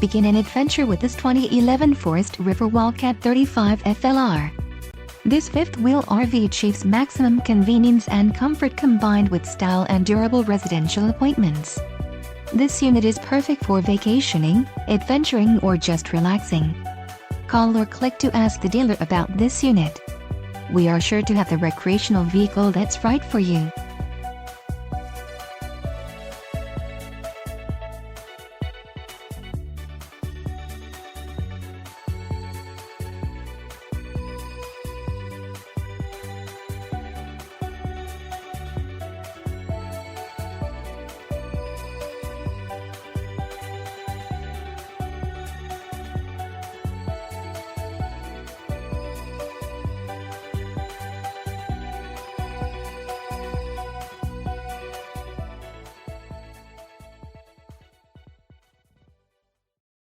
Begin an adventure with this 2011 Forest River Wildcat 35FLR. This fifth-wheel RV achieves maximum convenience and comfort combined with style and durable residential appointments. This unit is perfect for vacationing, adventuring, or just relaxing. Call or click to ask the dealer about this unit. We are sure to have the recreational vehicle that's right for you.